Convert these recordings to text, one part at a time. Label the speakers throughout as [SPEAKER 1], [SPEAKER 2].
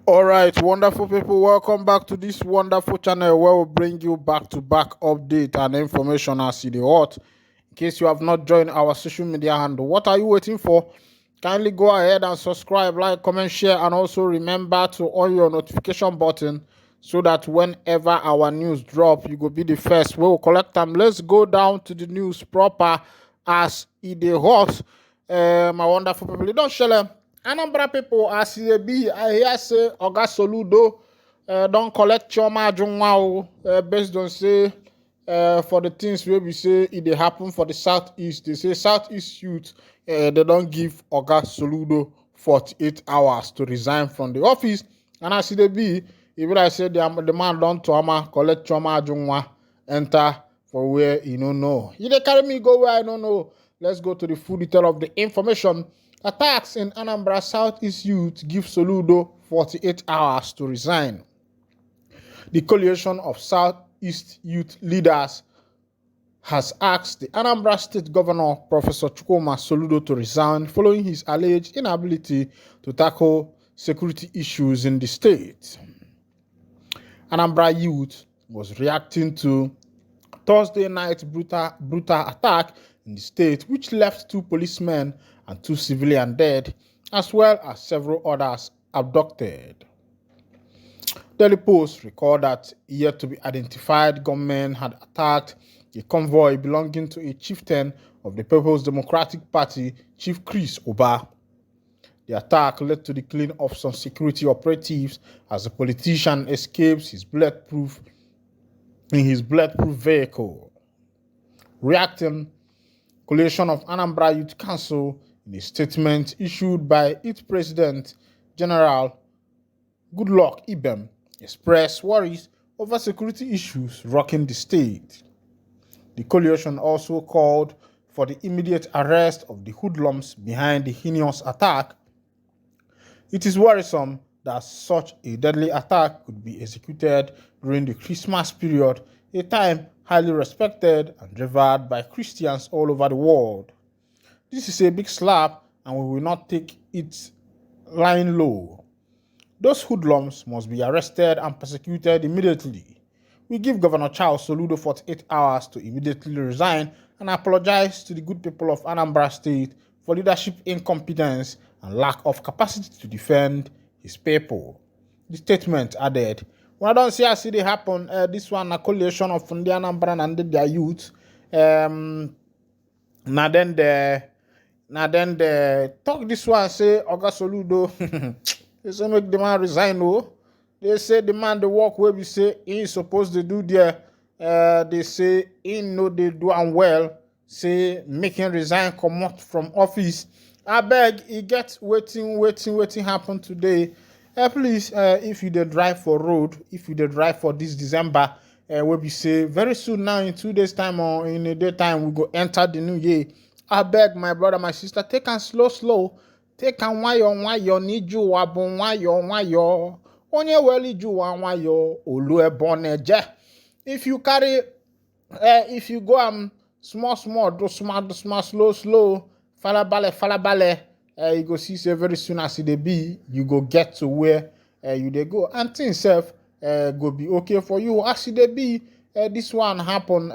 [SPEAKER 1] All right, wonderful people, welcome back to this wonderful channel where we bring you back-to-back update and information as you dey hot. In case you have not joined our social media handle, what are you waiting for? Kindly go ahead and subscribe, like, comment, share, and also remember to on your notification button so that whenever our news drop, you go be the first. We will collect them. Let's go down to the news proper as it dey hot. My wonderful people, don't share them. Anambra people, as e be, I hear say Oga Soludo don collect Chioma Ajunwa based on say for the things wey we say e dey happen for the southeast. They say southeast youth they don't give Oga Soludo 48 hours to resign from the office. And as e be, even I say the man don Chioma collect Chioma Ajunwa enter for where you don't know. You dey carry me go where I don't know. Let's go to the full detail of the information. Attacks in Anambra Southeast youth give Soludo 48 hours to resign. The coalition of Southeast youth leaders has asked the Anambra State Governor, Professor Chukwuma Soludo, to resign following his alleged inability to tackle security issues in the state. Anambra youth was reacting to Thursday night brutal attack in the state, which left 2 policemen and 2 civilians dead, as well as several others abducted. Daily Post recorded that yet to be identified gunmen had attacked a convoy belonging to a chieftain of the People's Democratic Party, Chief Chris Oba. The attack led to the killing of some security operatives as the politician escapes in his bulletproof vehicle. Reacting, coalition of Anambra Youth Council, in a statement issued by its president, General Goodluck Ibem, expressed worries over security issues rocking the state. The coalition also called for the immediate arrest of the hoodlums behind the heinous attack. It is worrisome that such a deadly attack could be executed during the Christmas period, a time highly respected and revered by Christians all over the world. This is a big slap, and we will not take it lying low. Those hoodlums must be arrested and persecuted immediately. We give Governor Charles Soludo 48 hours to immediately resign and apologize to the good people of Anambra State for leadership incompetence and lack of capacity to defend his people. The statement added, "When I don't see as it happen, this one a coalition of the Anambra and their youth. Now then the talk this one say Oga Soludo they say make the man resign. Oh, they say the man the work where we say he is supposed to do there. They say he know they do am well. Say make him resign, come out from office. I beg, he gets waiting happen today. Please, if you dey drive for road, if you dey drive for this December, where we say very soon now in 2 days time or in a day time we go enter the new year. I beg my brother, my sister, take am slow. Take am wayo, need you wabon wayo. Onye weli ju wayo, olu eboneje. If you carry, if you go small, do small, slow, falabale, you go see say very soon as it be, you go get to where you dey go, and things self go be okay for you. As it be, this one happen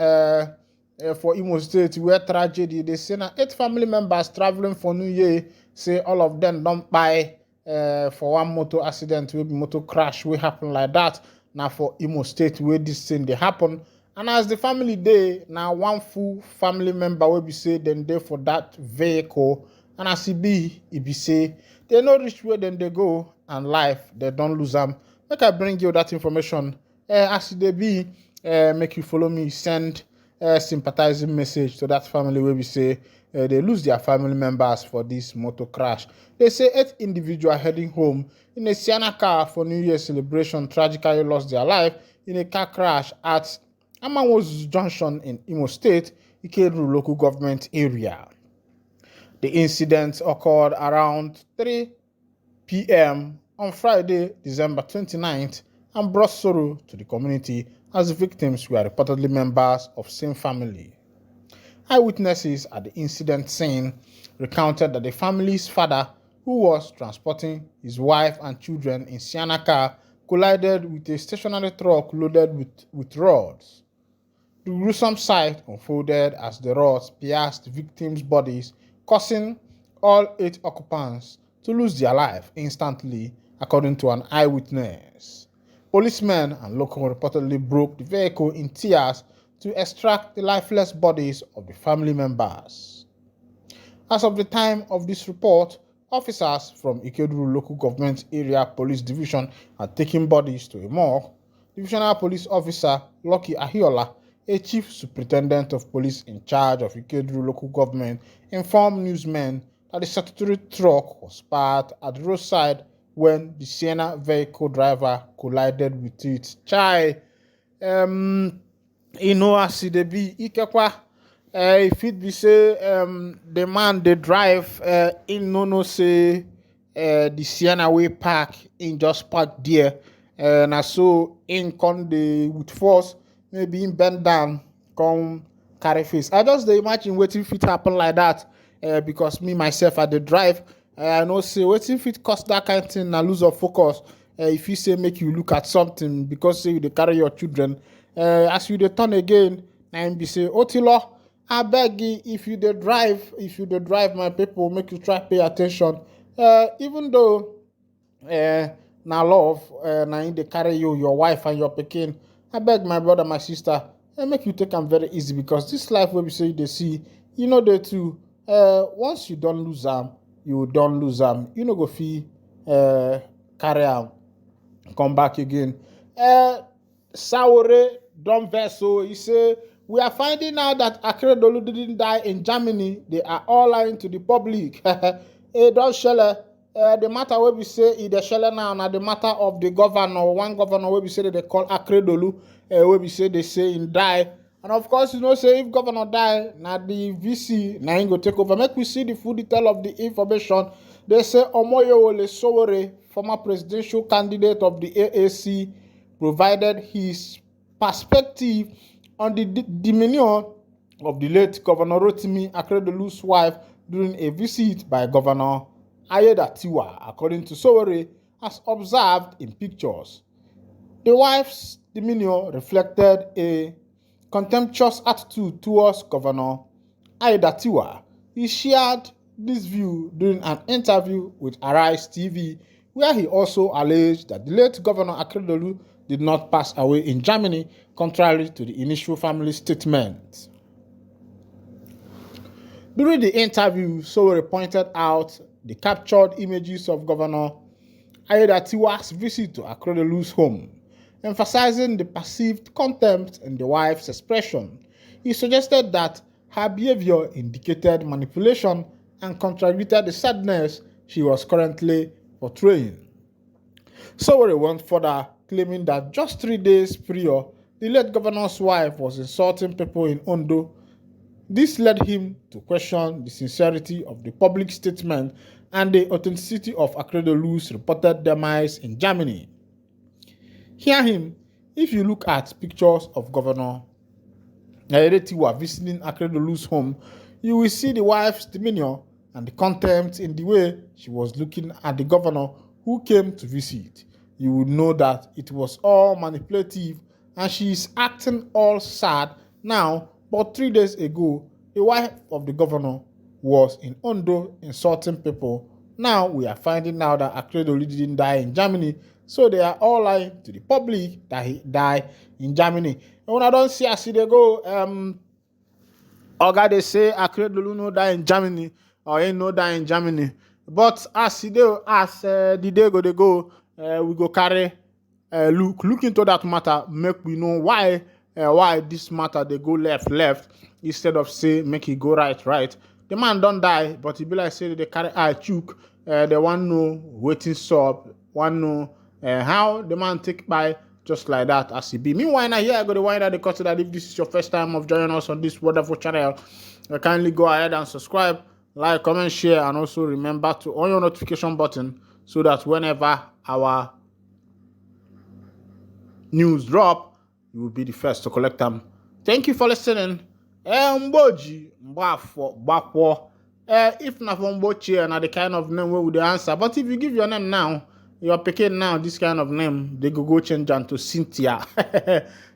[SPEAKER 1] for Imo State where tragedy. They say now 8 family members traveling for New Year, say all of them don't buy for one motor accident, will be motor crash will happen like that. Now for Imo State where this thing they happen, and as the family day now one full family member will be say then they for that vehicle, and as it be say they no reach where then they go, and life they don't lose them. Make I bring you that information. As they be, make you follow me, send sympathizing message to that family where we say they lose their family members for this motor crash. They say 8 individuals heading home in a Sienna car for New Year celebration tragically lost their life in a car crash at Amawos Junction in Imo State, Ikeru local government area. The incident occurred around 3 p.m. on Friday, December 29th, and brought sorrow to the community as the victims were reportedly members of same family. Eyewitnesses at the incident scene recounted that the family's father who was transporting his wife and children in Sienna car, collided with a stationary truck loaded with rods. The gruesome sight unfolded as the rods pierced the victims' bodies, causing all 8 occupants to lose their life instantly, according to an eyewitness. Policemen and locals reportedly broke the vehicle in tears to extract the lifeless bodies of the family members. As of the time of this report, officers from Ikeduru Local Government Area Police Division had taken bodies to a morgue. Divisional Police Officer Lucky Ahiola, a chief superintendent of police in charge of Ikeduru Local Government, informed newsmen that the statutory truck was parked at the roadside when the Sienna vehicle driver collided with it. Chai, as e be, ikekwa if it be say the man they drive in no say the Sienna way park in just park there na so in con the with force maybe in bend down come carry face. I just dey imagine wetin fit happen like that because me myself at the drive I know say wetin fit cause that kind of thing na lose of focus if you say make you look at something because say you dey carry your children as you dey turn again na him be say otilo abeg if you dey drive my people make you try pay attention even though na love na him dey carry you, your wife and your pikin. Abeg my brother my sister make you take am very easy because this life wey be say you dey see you no dey too once you don lose am you don lose am, you no go fit carry am come back again. Saore don vex so he say we are finding out that Akeredolu didn't die in Germany. They are all lying to the public. Don shele the matter wey be say e dey shele now na the matter of the governor, one governor wey be say they call Akeredolu wey be say they say him die. And of course, you know, say if governor die, na the VC na him go take over. Make we see the full detail of the information. They say Omoyewole Sowore, former presidential candidate of the AAC, provided his perspective on the demeanor of the late Governor Rotimi Akeredolu's wife during a visit by Governor Ayedatiwa, according to Sowore, as observed in pictures. The wife's demeanor reflected a contemptuous attitude towards Governor Ayedatiwa. He shared this view during an interview with Arise TV, where he also alleged that the late Governor Akeredolu did not pass away in Germany, contrary to the initial family statement. During the interview, Sowore pointed out the captured images of Governor Ayedatiwa's visit to Akeredolu's home, emphasizing the perceived contempt in the wife's expression. He suggested that her behavior indicated manipulation and contradicted the sadness she was currently portraying. Sowore went further, claiming that just 3 days prior, the late governor's wife was insulting people in Ondo. This led him to question the sincerity of the public statement and the authenticity of Akeredolu's reported demise in Germany. Hear him. If you look at pictures of Governor Ayedatiwa visiting Akeredolu's home, you will see the wife's demeanor and the contempt in the way she was looking at the governor who came to visit. You would know that it was all manipulative and she is acting all sad now, but 3 days ago, the wife of the governor was in Ondo insulting people. Now we are finding out that Akeredolu didn't die in Germany, so they are all lying to the public that he died in Germany. And when I don't see as they go, Oga they say Akeredolu no die in Germany or ain't no die in Germany. But as the day go, we go carry look into that matter, make we know why this matter they go left instead of say make it go right. The man don't die, but he be like say they carry eye chook. They want know waiting sub, want know how the man take by just like that as he be. Meanwhile, now here I go to wind out the cut that if this is your first time of joining us on this wonderful channel, kindly go ahead and subscribe, like, comment, share, and also remember to on your notification button so that whenever our news drop, you will be the first to collect them. Thank you for listening. Mboji, mbafo, bakwo. If na from Boche na the kind of name wey we dey answer, but if you give your name now, your pikin now this kind of name, they go change am to Cynthia,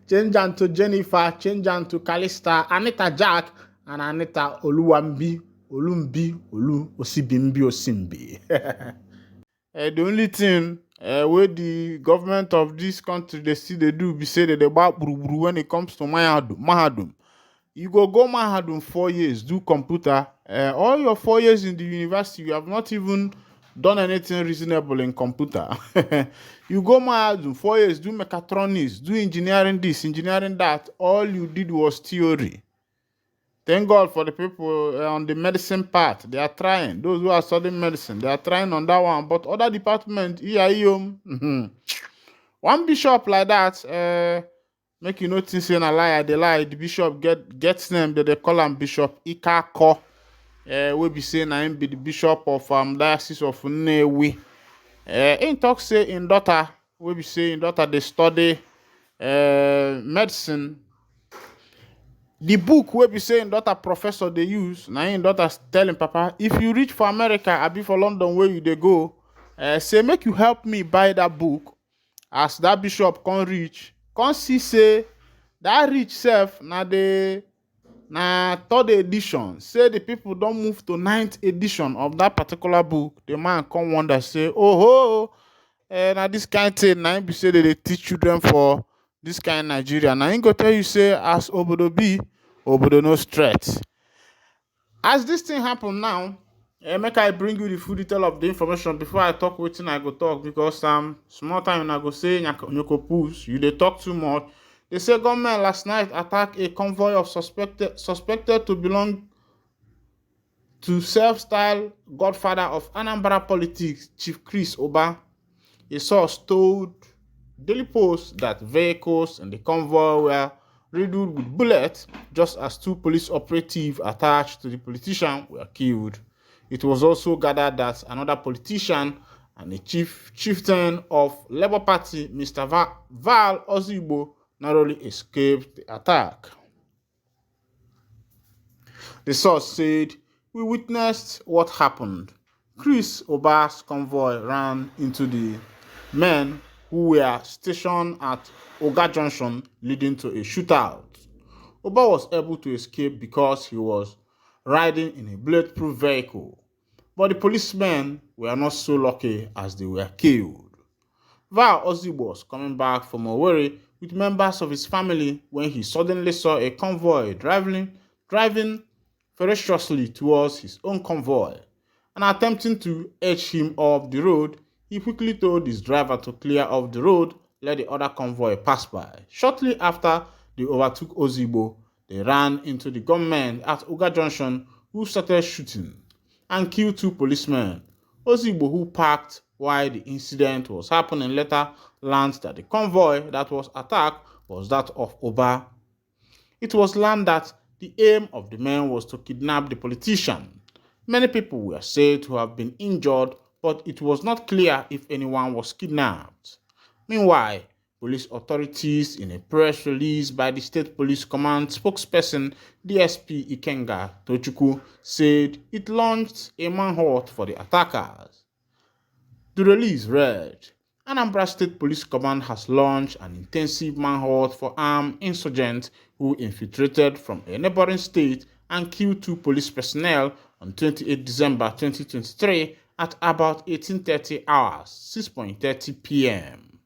[SPEAKER 1] change am to Jennifer, change am to Calista, Anita Jack, and Anita Oluwambi, Olumbi, Olu Osibimbi Osimbi. The only thing wey the government of this country they still they do be say that they buy buruburu when it comes to Mahadum. You go Mahadum 4 years, do computer. All your 4 years in the university, you have not even done anything reasonable in computer. You go Mahadum 4 years, do mechatronics, do engineering this, engineering that. All you did was theory. Thank God for the people on the medicine part. They are trying. Those who are studying medicine, they are trying on that one. But other department, one bishop like that, make you know things say a lie, they lie. The bishop gets name that they call him Bishop Ikako. We be saying I be the bishop of diocese of Nnewi. In talk say in daughter, we be saying daughter they study medicine. The book wey be saying daughter professor they use, now in daughter telling papa, if you reach for America, I be for London where you they go, say make you help me buy that book. As that bishop can reach, can see say that rich self na third edition. Say the people don't move to 9th edition of that particular book. The man come wonder say, oh now this kind of thing now be say that they teach children for this kind of Nigeria. Now he go tell you say as obodo be, obodo no straight. As this thing happen now, make I bring you the full detail of the information before I talk wetin I go talk, because small time I go say nyoko push, you they talk too much. They say government last night attacked a convoy of suspected to belong to self-styled godfather of Anambra politics, Chief Chris Oba. A source told Daily Post that vehicles in the convoy were riddled with bullets, just as 2 police operatives attached to the politician were killed. It was also gathered that another politician and a chieftain of Labour Party, Mr. Val Ozigbo, narrowly escaped the attack. The source said, "We witnessed what happened. Chris Oba's convoy ran into the men who were stationed at Oga Junction, leading to a shootout. Oba was able to escape because he was riding in a bulletproof vehicle, but the policemen were not so lucky as they were killed." Val Ozigbo was coming back from Owerri with members of his family when he suddenly saw a convoy driving ferociously towards his own convoy, and attempting to edge him off the road. He quickly told his driver to clear off the road, let the other convoy pass by. Shortly after they overtook Ozigbo, they ran into the gunmen at Oga Junction, who started shooting and killed 2 policemen. Ozigbo, who parked while the incident was happening, later learned that the convoy that was attacked was that of Oba. It was learned that the aim of the men was to kidnap the politician. Many people were said to have been injured, but it was not clear if anyone was kidnapped. Meanwhile, police authorities, in a press release by the State Police Command spokesperson DSP Ikenga Tochukwu, said it launched a manhunt for the attackers. The release read, "Anambra State Police Command has launched an intensive manhunt for armed insurgents who infiltrated from a neighboring state and killed 2 police personnel on 28 December 2023 at about 18:30 hours, 6:30 p.m.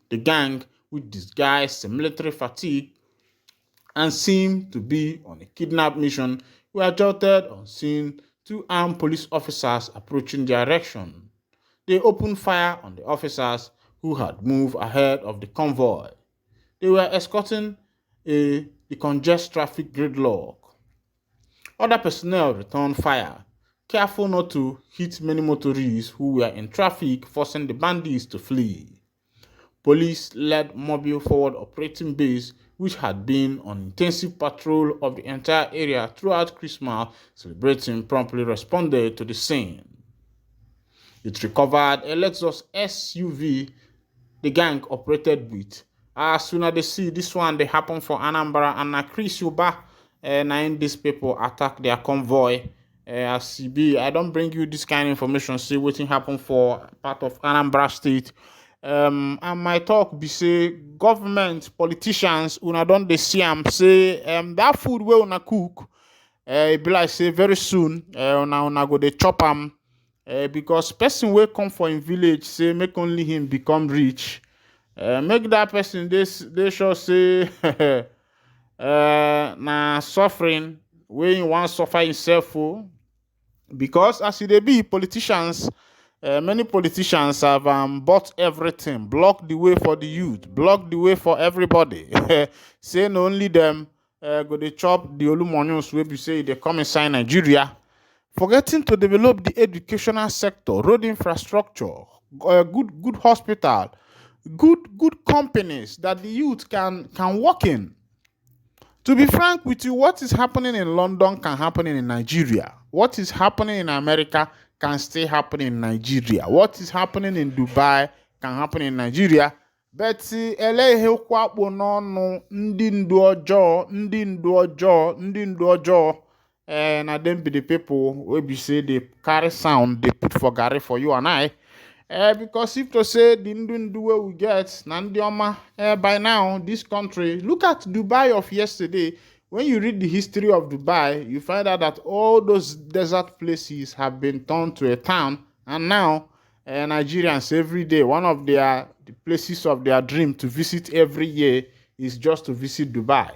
[SPEAKER 1] The gang, which disguised military fatigue and seemed to be on a kidnap mission, were jolted on seeing 2 armed police officers approaching their direction. They opened fire on the officers who had moved ahead of the convoy. They were escorting the congested traffic gridlock. Other personnel returned fire, careful not to hit many motorists who were in traffic, forcing the bandits to flee. Police led mobile forward operating base, which had been on intensive patrol of the entire area throughout Christmas celebrating, promptly responded to the scene. It recovered a Lexus SUV the gang operated with. As soon as they see this one, they happen for Anambra, and Chris Uba, and these people attack their convoy. as e be, I don't bring you this kind of information. Say wetin happen for part of Anambra State. And my talk be say government politicians una don dey see am say that food wey una cook, e be like say very soon una go dey chop am, because person wey come for him village say make only him become rich, make that person dey sure say na suffering wey him wan suffer himself o. Because as e dey be, politicians, many politicians have bought everything, block the way for the youth, block the way for everybody. Say na only them go dey chop the olumonions wey be say they come inside Nigeria, forgetting to develop the educational sector, road infrastructure, good hospital, good companies that the youth can work in. To be frank with you, what is happening in London can happen in Nigeria. What is happening in America can still happen in Nigeria. What is happening in Dubai can happen in Nigeria. But eleghe kwakpo n'ọnụ ndị ndu ọjọọ, na them be the people wey be say they carry sound, they put for garri for you and I. Because if to say the ndu wey we get na ndị ọma, by now this country, look at Dubai of yesterday. When you read the history of Dubai, you find out that all those desert places have been turned to a town, and now Nigerians every day, one of the places of their dream to visit every year is just to visit Dubai.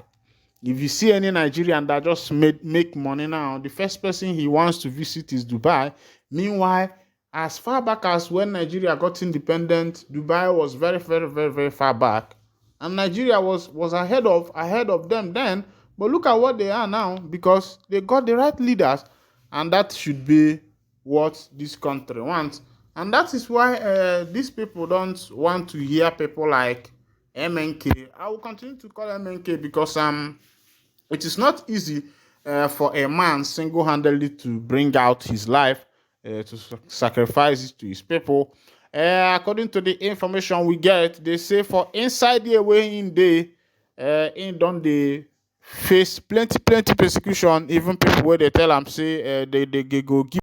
[SPEAKER 1] If you see any Nigerian that just make money now, the first person he wants to visit is Dubai. Meanwhile, as far back as when Nigeria got independent, Dubai was very, very, very, very far back, and Nigeria was ahead of them then. But look at what they are now, because they got the right leaders, and that should be what this country wants. And that is why these people don't want to hear people like MNK. I will continue to call MNK because it is not easy for a man single-handedly to bring out his life, to sacrifice it to his people. According to the information we get, they say for inside the way in day, in don dey face plenty persecution. Even people where they tell them say they go give